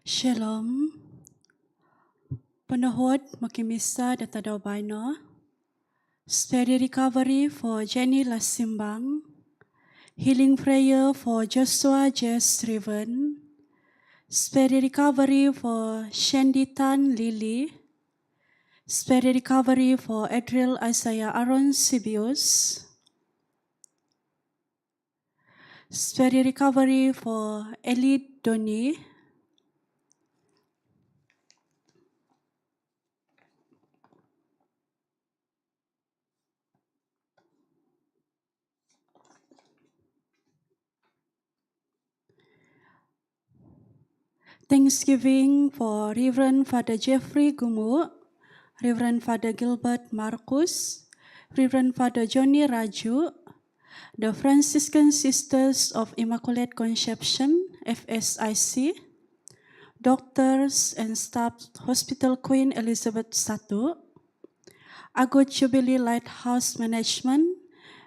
Shalom. Penahod makimisa datadaw baino. Steady recovery for Jenny Lasimbang. Healing prayer for Joshua Jess Riven. Steady recovery for Shandy Tan Lily. Steady recovery for Adriel Isaiah Aaron Sibius. Steady recovery for Eli Doni. Thanksgiving for Reverend Father Jeffrey Gumu, Reverend Father Gilbert Marcus, Reverend Father Johnny Raju, the Franciscan Sisters of Immaculate Conception, FSIC, doctors and staff Hospital Queen Elizabeth I, Agut Jubilee Lighthouse Management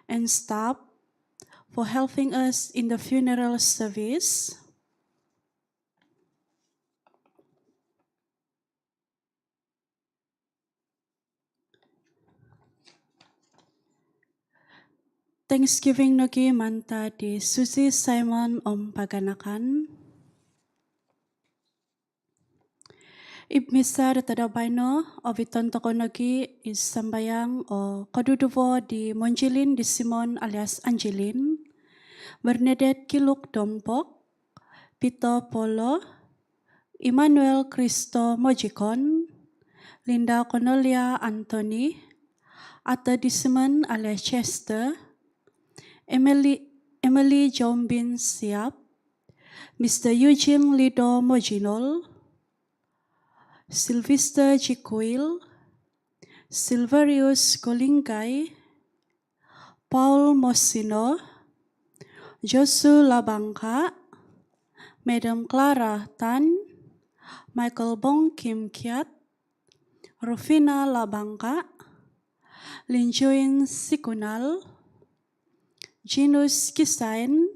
and staff for helping us in the funeral service. Thanksgiving nogi manta di Suzy Simon Om Paganakan. Ibmisa datada baino obiton toko nogi is sambayang o koduduvo di Monjilin di Simon alias Angelin. Bernadette Kiluk Dompok, Pito Polo, Emmanuel Cristo Mojikon, Linda Cornelia Anthony, Ata Disman alias Chester, Emily Jombin Siap, Mr. Eugene Lido Mojinol, Sylvester Jikuil, Silverius Golingay, Paul Mosino, Josu Labangka, Madam Clara Tan, Michael Bong Kim Kiat, Rufina Labangka, Linjuin Sikunal, Jinus Kisain,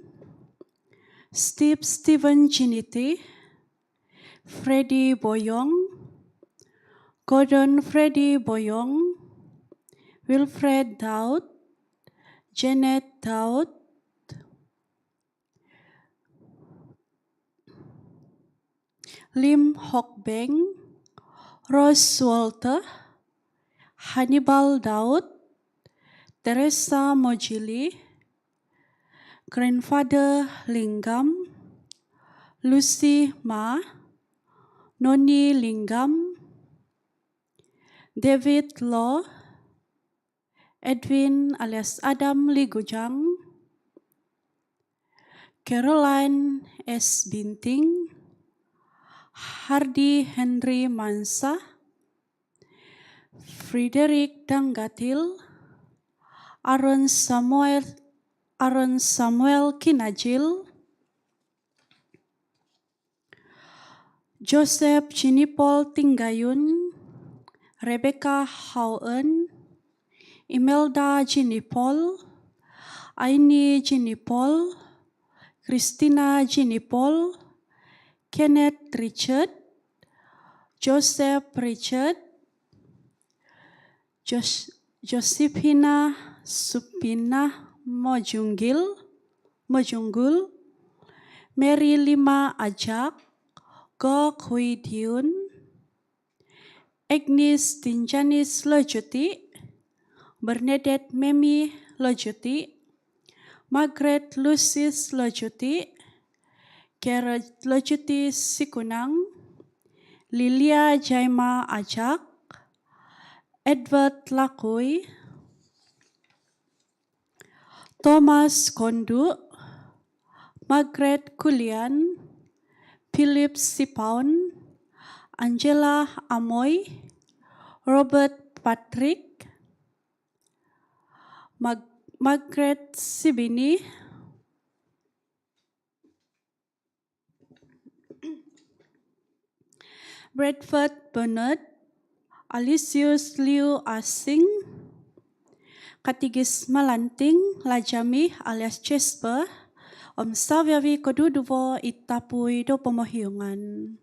Stephen Chiniti, Freddy Boyong, Gordon Freddy Boyong, Wilfred Daud, Janet Daud, Lim Hock Beng, Rose Walter, Hannibal Daud, Teresa Mojili, Grandfather Lingam, Lucy Ma, Noni Lingam, David Law, Edwin alias Adam Ligujang, Caroline S. Binting, Hardy Henry Mansa, Frederick Danggatil, Aaron Samuel Kinajil, Joseph Chinipol Tinggayun, Rebecca Howen, Imelda Jinipol, Aini Jinipol, Christina Jinipol, Kenneth Richard, Joseph Richard, Josephina Supina Mojunggul, Mary Lima Ajak, Go Hui Diun, Agnes Tinjanis Lojuti, Bernadette Memi Lojuti, Margaret Lucis Lojuti, Garrett Lojuti Sikunang, Lilia Jaima Ajak, Edward Lakui, Thomas Kondu, Margaret Kulian, Philip Sipaun, Angela Amoy, Robert Patrick, Margaret Sibini, Bradford Bernard, Alicius Liu Asing, Katigis Malanting, Lajami alias Jasper, Om Savyavi Koduduvo Itapui do Pemohyungan.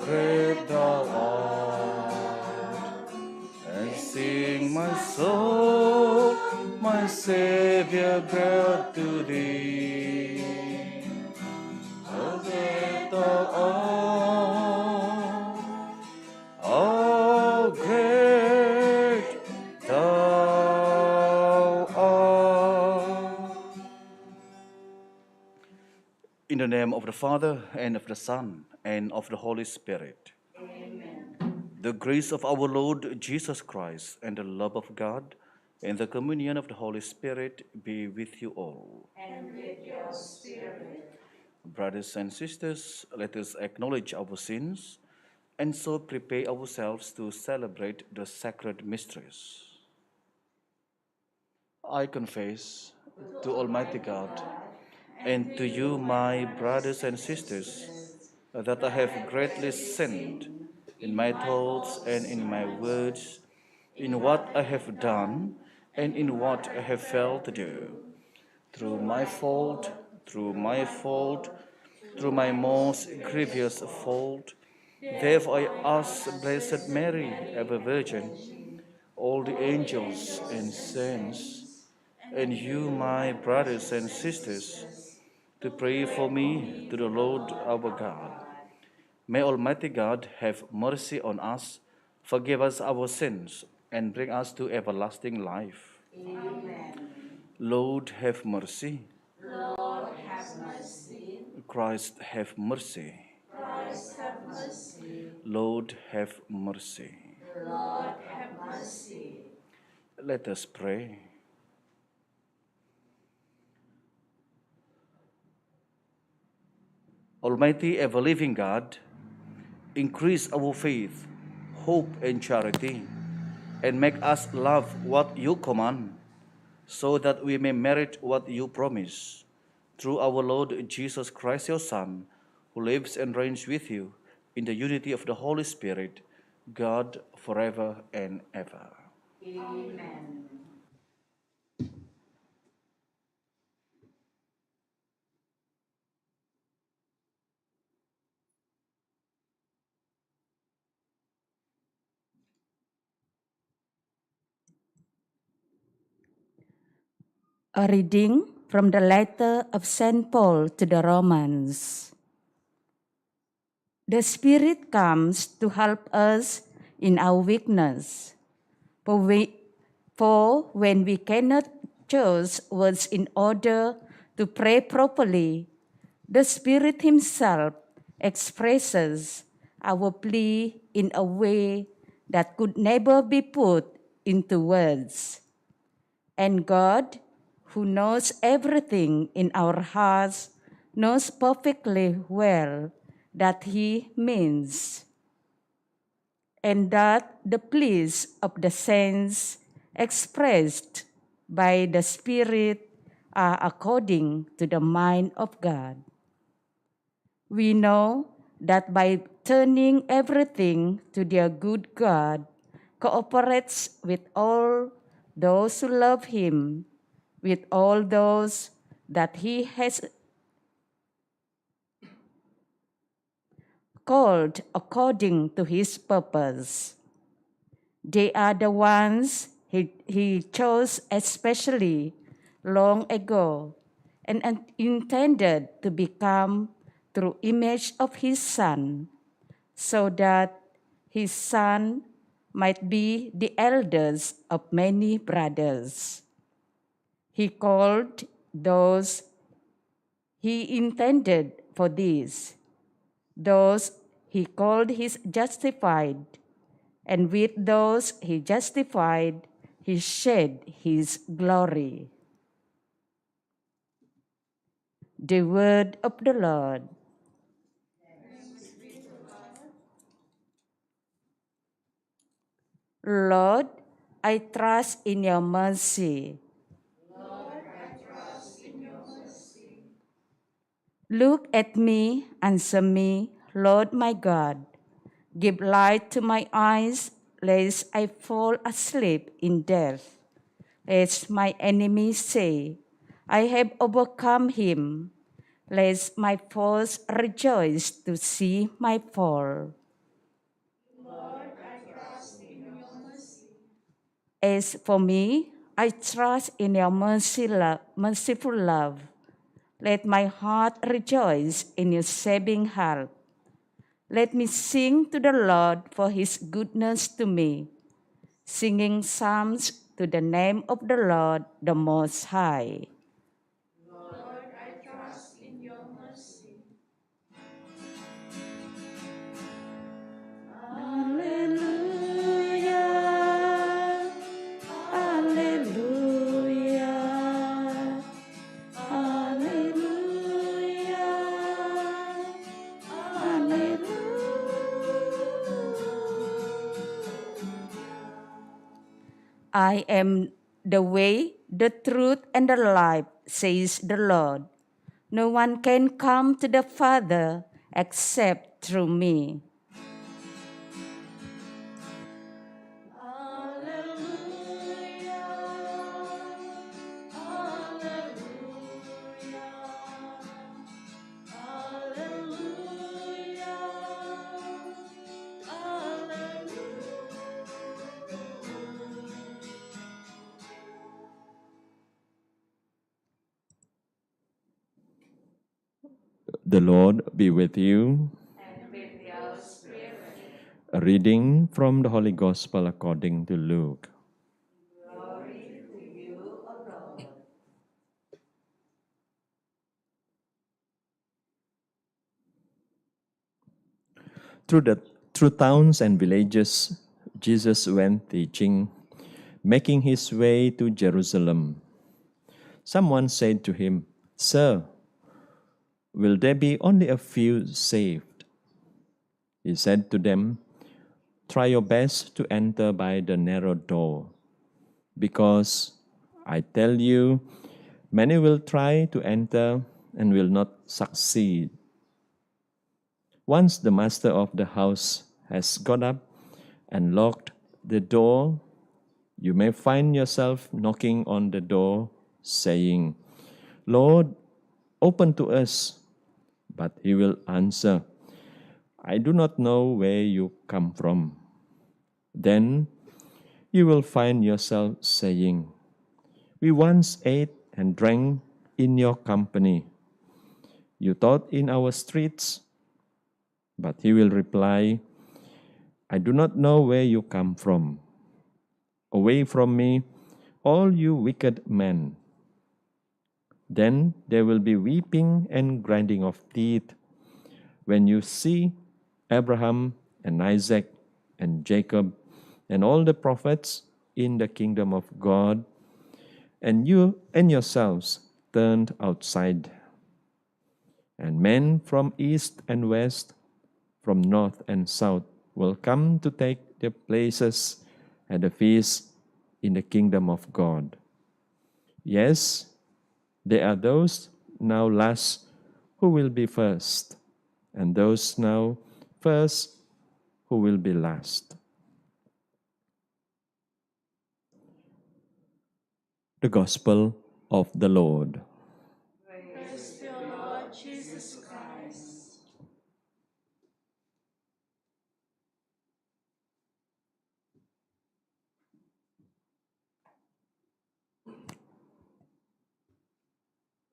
great thou art, and sing my soul, my Savior, glad to thee. How great thou art, how great thou art. In the name of the Father, and of the Son, and of the Holy Spirit. Amen. The grace of our Lord Jesus Christ, and the love of God, and the communion of the Holy Spirit be with you all. And with your spirit. Brothers and sisters, let us acknowledge our sins, and so prepare ourselves to celebrate the sacred mysteries. I confess to Almighty God and to you, my brothers and sisters, that I have greatly sinned in my thoughts and in my words, in what I have done and in what I have failed to do. Through my fault, through my fault, through my most grievous fault. Therefore I ask Blessed Mary, ever Virgin, all the angels and saints, and you, my brothers and sisters, to pray for me to the Lord our God. May Almighty God have mercy on us, forgive us our sins, and bring us to everlasting life. Amen. Lord, have mercy. Lord, have mercy. Christ, have mercy. Christ, have mercy. Lord, have mercy. Lord, have mercy. Let us pray. Almighty, ever-living God, increase our faith, hope, and charity, and make us love what you command, so that we may merit what you promise. Through our Lord Jesus Christ, your Son, who lives and reigns with you in the unity of the Holy Spirit, God, forever and ever. Amen. A reading from the letter of St. Paul to the Romans. The Spirit comes to help us in our weakness. For when we cannot choose words in order to pray properly, the Spirit Himself expresses our plea in a way that could never be put into words. And God, who knows everything in our hearts, knows perfectly well that He means, and that the pleas of the saints expressed by the Spirit are according to the mind of God. We know that by turning everything to their good God cooperates with all those who love Him, with all those that He has called according to His purpose. They are the ones he chose especially long ago and intended to become through image of His Son, so that His Son might be the elders of many brothers. He called those He intended for this. Those He called His justified, and with those He justified, He shed His glory. The word of the Lord. Lord, I trust in your mercy. Look at me, answer me, Lord my God. Give light to my eyes, lest I fall asleep in death. Lest my enemies say, I have overcome him. Lest my foes rejoice to see my fall. As for me, I trust in your merciful love. Let my heart rejoice in your saving help. Let me sing to the Lord for his goodness to me, singing psalms to the name of the Lord, the Most High. Lord, I trust in your mercy. Alleluia, alleluia, alleluia, alleluia. I am the way, the truth, and the life, says the Lord. No one can come to the Father except through me. The Lord be with you. And with your spirit. A reading from the Holy Gospel according to Luke. Glory to you, O Lord. Through towns and villages, Jesus went teaching, making his way to Jerusalem. Someone said to him, "Sir, will there be only a few saved?" He said to them, "Try your best to enter by the narrow door, because I tell you, many will try to enter and will not succeed." Once the master of the house has got up and locked the door, you may find yourself knocking on the door, saying, "Lord, open to us." But he will answer, "I do not know where you come from." Then you will find yourself saying, "We once ate and drank in your company. You taught in our streets." But he will reply, "I do not know where you come from. Away from me, all you wicked men." Then there will be weeping and grinding of teeth when you see Abraham and Isaac and Jacob and all the prophets in the kingdom of God, and you and yourselves turned outside. And men from east and west, from north and south, will come to take their places at the feast in the kingdom of God. Yes, there are those now last who will be first, and those now first who will be last. The Gospel of the Lord. Praise to your Lord Jesus Christ.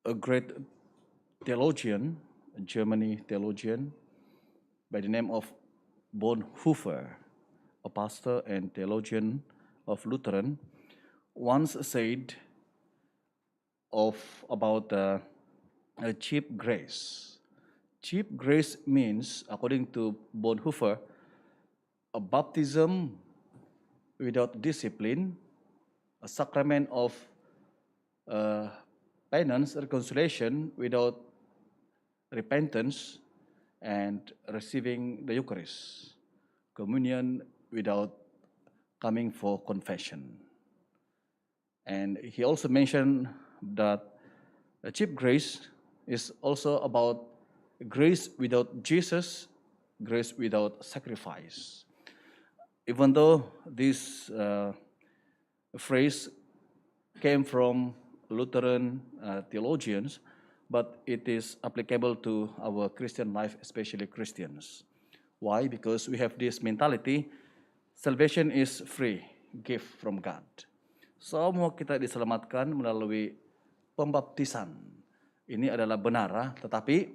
A great theologian, a German theologian by the name of Bonhoeffer, a pastor and theologian of Lutheran, once said about a cheap grace. Cheap grace means, according to Bonhoeffer, a baptism without discipline, a sacrament of penance, reconciliation without repentance, and receiving the Eucharist, communion without coming for confession. And he also mentioned that a cheap grace is also about grace without Jesus, grace without sacrifice. Even though this phrase came from Lutheran theologians, but it is applicable to our Christian life, especially Christians. Why? Because we have this mentality, salvation is free. gift from God. Semua kita diselamatkan melalui pembaptisan. Ini adalah benar, tetapi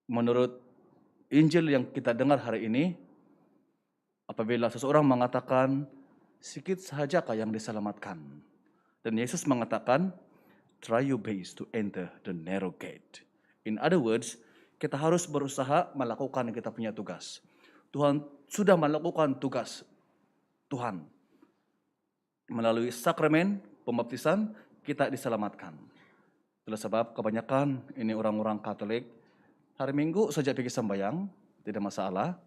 menurut Injil yang kita dengar hari ini, apabila seseorang mengatakan, sedikit sahajakah yang diselamatkan? Dan Yesus mengatakan, try your best to enter the narrow gate. In other words, kita harus berusaha melakukan kita punya tugas. Tuhan sudah melakukan tugas Tuhan. Melalui sakramen pembaptisan, kita diselamatkan. Itulah sebab kebanyakan ini orang-orang Katolik, hari Minggu saja pergi sembahyang, tidak masalah.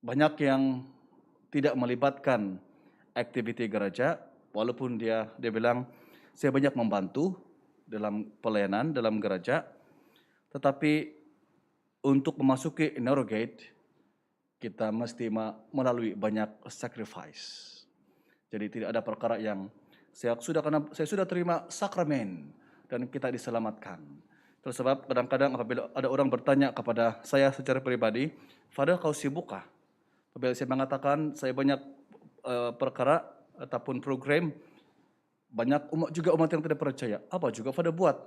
Banyak yang tidak melibatkan aktiviti gereja, walaupun dia bilang, saya banyak membantu dalam pelayanan, dalam gereja, tetapi untuk memasuki narrow gate, kita mesti melalui banyak sacrifice. Jadi tidak ada perkara yang saya sudah terima sakramen dan kita diselamatkan. Terus sebab kadang-kadang apabila ada orang bertanya kepada saya secara pribadi, Father, kau sibukkah? Apabila saya mengatakan saya banyak perkara ataupun program, banyak umat yang tidak percaya. Apa juga Father buat?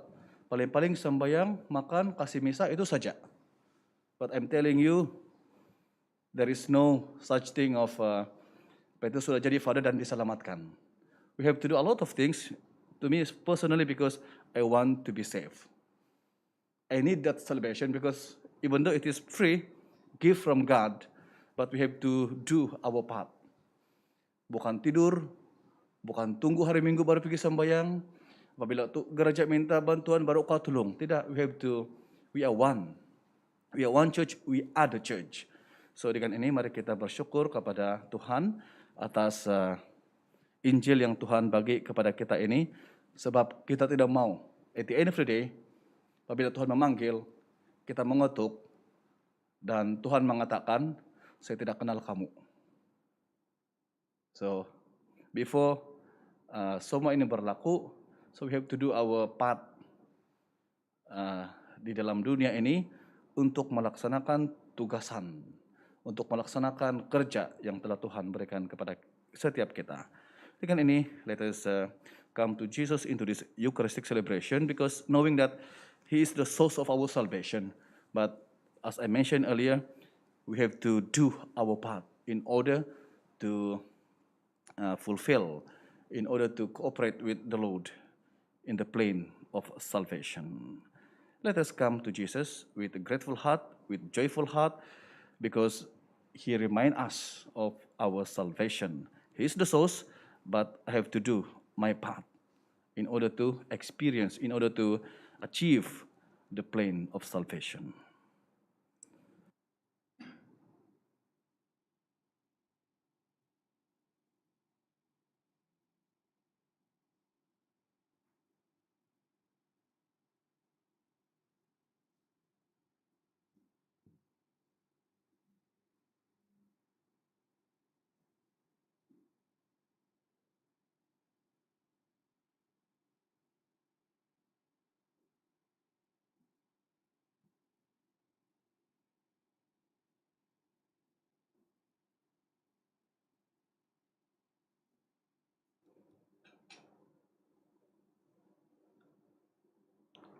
Paling-paling sembahyang, makan, kasih misa, itu saja. But I'm telling you, there is no such thing of itu sudah jadi Father dan diselamatkan. We have to do a lot of things, to me personally, because I want to be saved. I need that salvation because even though it is free, gift from God, but we have to do our part. Bukan tidur, bukan tunggu hari Minggu baru pergi sembahyang. Apabila gereja minta bantuan baru kau tolong. Tidak, we are one. We are one church, we are the church. So dengan ini mari kita bersyukur kepada Tuhan atas Injil yang Tuhan bagi kepada kita ini. Sebab kita tidak mau, at the end of the day, apabila Tuhan memanggil, kita mengetuk, dan Tuhan mengatakan, saya tidak kenal kamu. So, before semua ini berlaku, so we have to do our part di dalam dunia ini untuk melaksanakan tugasan, untuk melaksanakan kerja yang telah Tuhan berikan kepada setiap kita. Dengan ini, let us come to Jesus into this Eucharistic celebration, because knowing that He is the source of our salvation. But as I mentioned earlier, we have to do our part in order to fulfill, in order to cooperate with the Lord in the plane of salvation. Let us come to Jesus with a grateful heart, with joyful heart, because He reminds us of our salvation. He is the source, but I have to do my part in order to experience, in order to achieve the plane of salvation.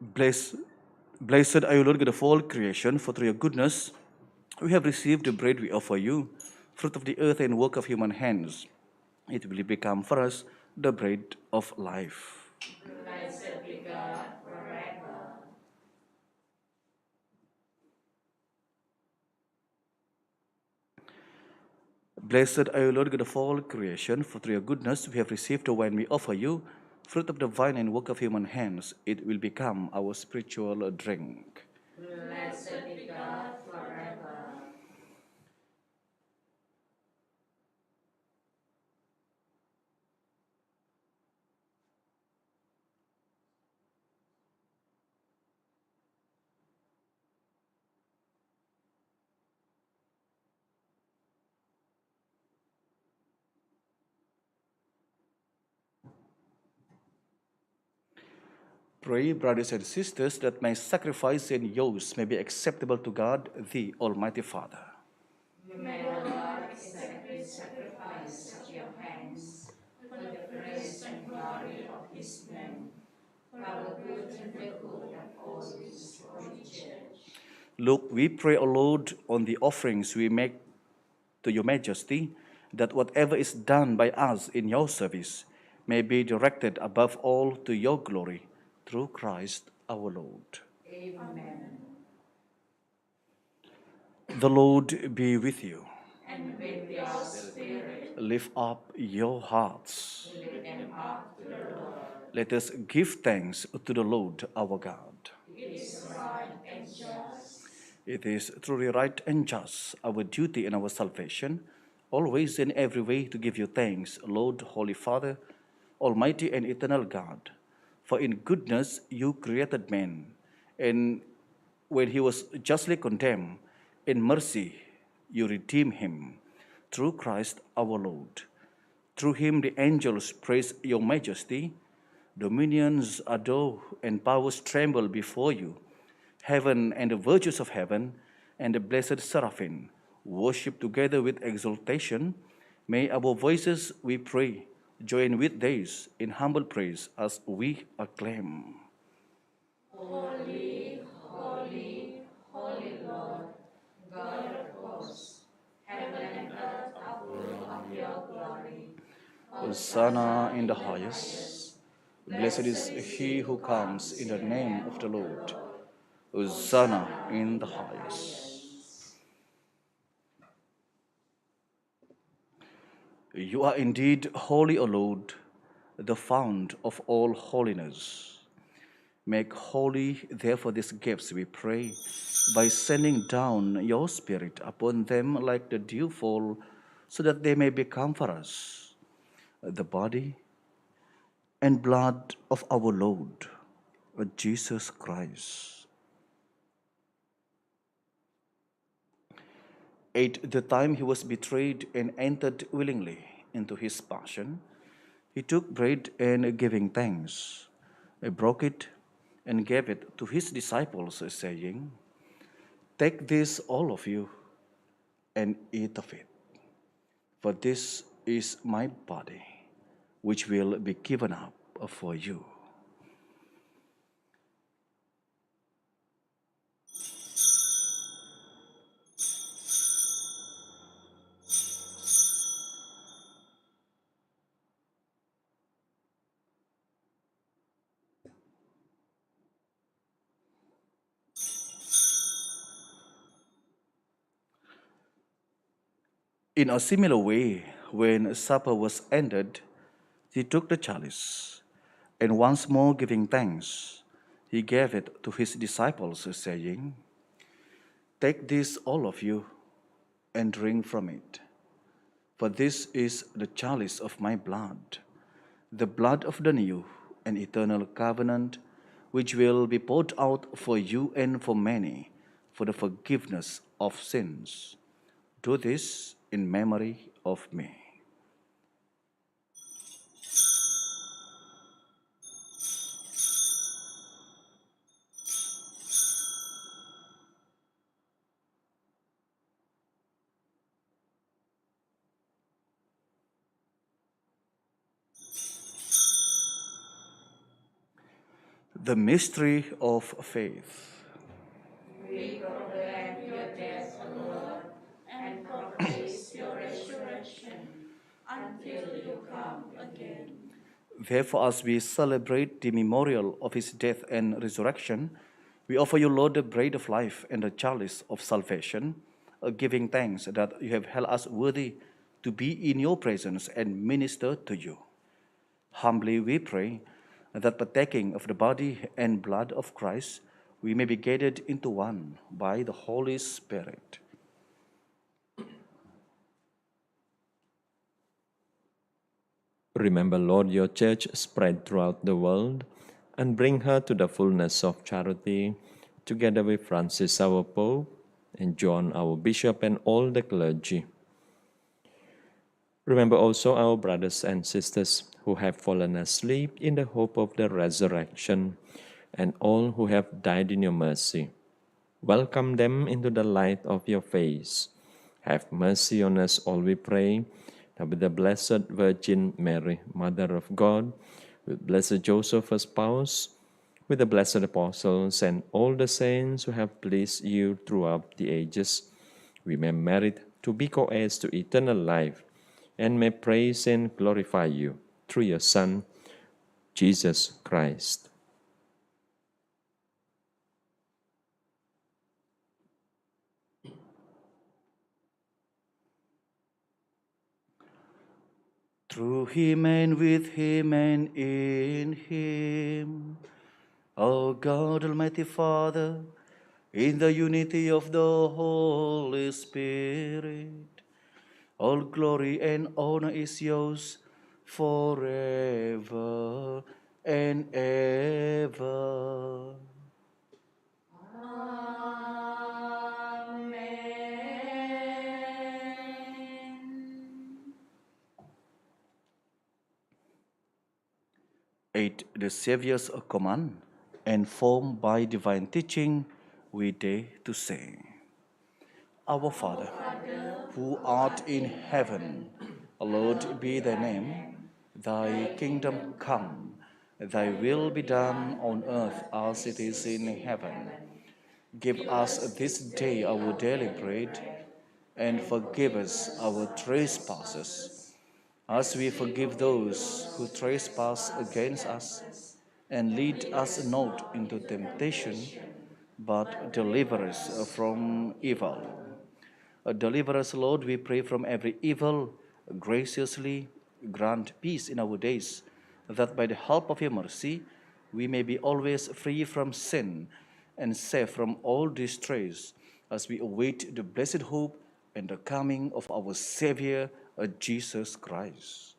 Blessed are you, Lord God of all creation, for through your goodness we have received the bread we offer you, fruit of the earth and work of human hands. It will become for us the bread of life. Blessed be God forever. Blessed are you, Lord God of all creation, for through your goodness we have received the wine we offer you, fruit of the vine and work of human hands. It will become our spiritual drink. Blessed be God forever. Pray, brothers and sisters, that my sacrifice and yours may be acceptable to God, the Almighty Father. May the Lord Look, we pray, O Lord, on the offerings we make to your majesty, that whatever is done by us in your service may be directed above all to your glory, through Christ our Lord. Amen. The Lord be with you. And with your spirit. Lift up your hearts. Lift them up to the Lord. Let us give thanks to the Lord our God. It is right and just. It is truly right and just, our duty and our salvation, always and every way to give you thanks, Lord, Holy Father, Almighty and eternal God. For in goodness you created man, and when he was justly condemned, in mercy you redeemed him, through Christ our Lord. Through him the angels praise your majesty, dominions adore, and powers tremble before you. Heaven and the virtues of heaven and the blessed seraphim worship together with exultation. May our voices, we pray, join with theirs in humble praise as we acclaim. Holy, holy, holy Lord, God of hosts, heaven and earth are full of your glory. Hosanna in the highest. Blessed is he who comes in the name of the Lord. Hosanna in the highest. You are indeed holy, O Lord, the fount of all holiness. Make holy, therefore, these gifts, we pray, by sending down your Spirit upon them like the dewfall, so that they may become for us the body and blood of our Lord, Jesus Christ. At the time he was betrayed and entered willingly into his passion, he took bread and giving thanks, he broke it and gave it to his disciples, saying, "Take this, all of you, and eat of it, for this is my body, which will be given up for you." In a similar way, when supper was ended, he took the chalice, and once more giving thanks, he gave it to his disciples, saying, "Take this, all of you, and drink from it. For this is the chalice of my blood, the blood of the new and eternal covenant, which will be poured out for you and for many for the forgiveness of sins. Do this in memory of me." The mystery of faith. We proclaim your death, O Lord, and proclaim your resurrection until you come again. Therefore, as we celebrate the memorial of his death and resurrection, we offer you, Lord, the bread of life and the chalice of salvation, giving thanks that you have held us worthy to be in your presence and minister to you. Humbly we pray that partaking of the body and blood of Christ, we may be gathered into one by the Holy Spirit. Remember, Lord, your church spread throughout the world and bring her to the fullness of charity, together with Francis, our Pope, and John, our Bishop, and all the clergy. Remember also our brothers and sisters who have fallen asleep in the hope of the resurrection, and all who have died in your mercy. Welcome them into the light of your face. Have mercy on us all, we pray, that with the Blessed Virgin Mary, Mother of God, with blessed Joseph, her spouse, with the blessed apostles and all the saints who have pleased you throughout the ages, we may merit to be co-heirs to eternal life and may praise and glorify you through your Son, Jesus Christ. Through him and with him and in him, O God, Almighty Father, in the unity of the Holy Spirit, all glory and honor is yours forever and ever. 8. The Saviour's command, and formed by divine teaching, we dare to say, Our Father, who art in heaven, hallowed be thy name. Thy kingdom come, thy will be done on earth as it is in heaven. Give us this day our daily bread, and forgive us our trespasses, as we forgive those who trespass against us. And lead us not into temptation, but deliver us from evil. Deliver us, Lord, we pray, from every evil. Graciously grant peace in our days, that by the help of your mercy we may be always free from sin and safe from all distress, as we await the blessed hope and the coming of our Savior, Jesus Christ.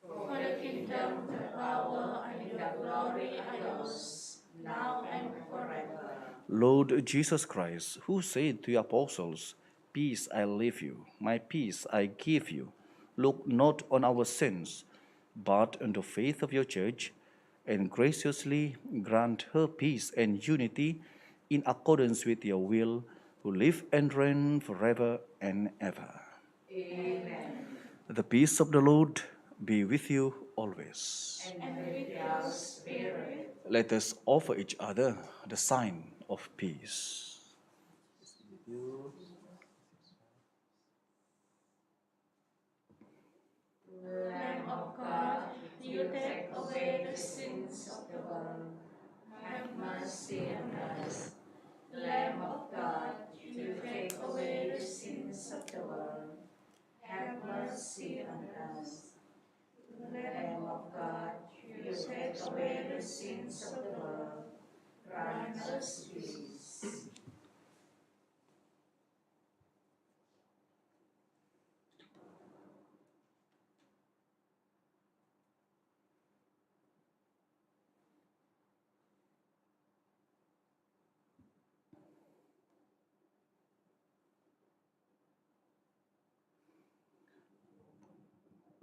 For the kingdom, the power, and the glory are yours, now and forever. Lord Jesus Christ, who said to your apostles, Peace I leave you, my peace I give you, look not on our sins, but on the faith of your church, and graciously grant her peace and unity in accordance with your will, who live and reign forever and ever. Amen. The peace of the Lord be with you always. And with your spirit. Let us offer each other the sign of peace. Lamb of God, you take away the sins of the world. Have mercy on us. Lamb of God, you take away the sins of the world. Have mercy on us. Lamb of God, you take away the sins of the world. Grant us peace.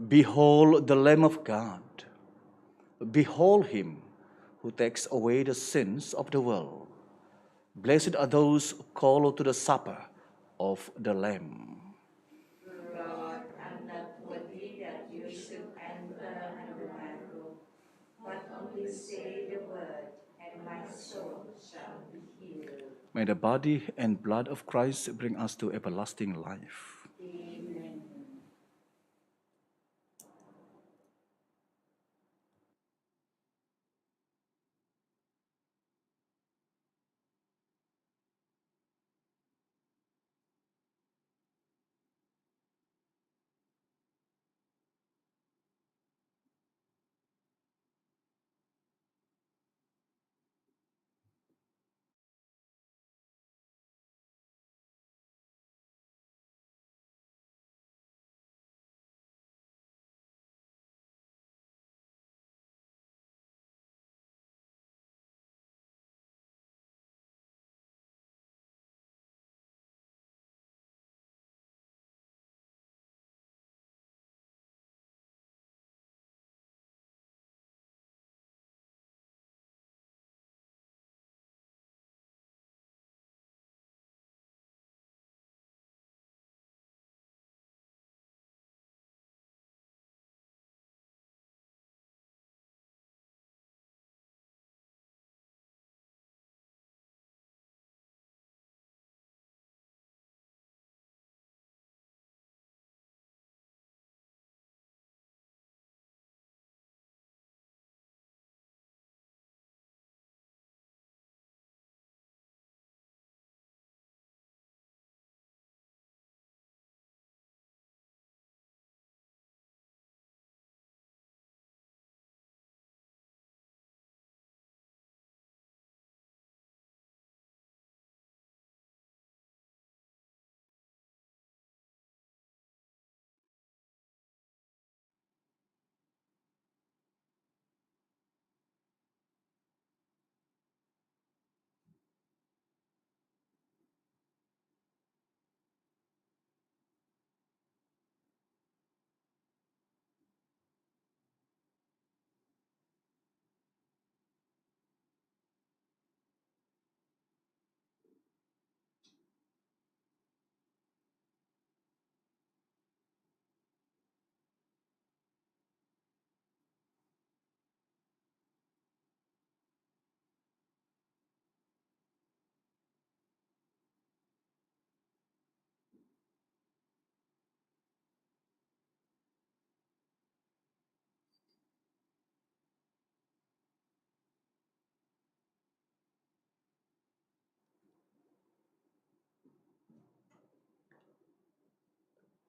Behold the Lamb of God. Behold him who takes away the sins of the world. Blessed are those called to the supper of the Lamb. Lord, I'm not worthy that you should enter under my roof, but only say the word, and my soul shall be healed. May the body and blood of Christ bring us to everlasting life. Amen.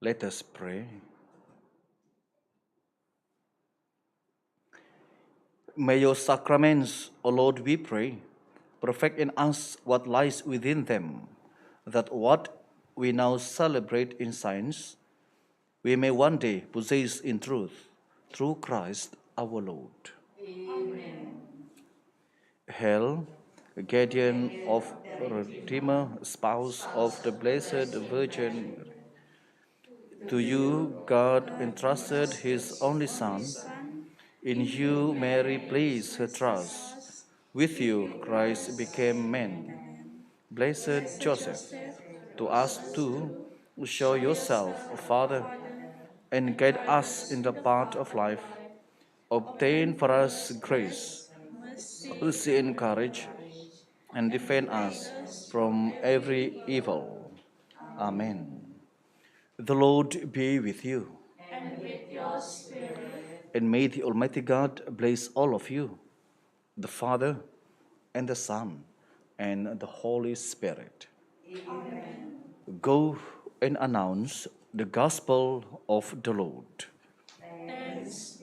Let us pray. May your sacraments, O Lord, we pray, perfect in us what lies within them, that what we now celebrate in science, we may one day possess in truth, through Christ our Lord. Amen. Hail, guardian of Redeemer, spouse of the Blessed Virgin Mary. To you God entrusted his only Son. In you Mary placed her trust. With you Christ became man. Blessed Joseph, to us too, show yourself a Father and guide us in the path of life. Obtain for us grace, mercy and courage, and defend us from every evil. Amen. The Lord be with you. And with your spirit. And may the Almighty God bless all of you, the Father, and the Son, and the Holy Spirit. Amen. Go and announce the gospel of the Lord. Thanks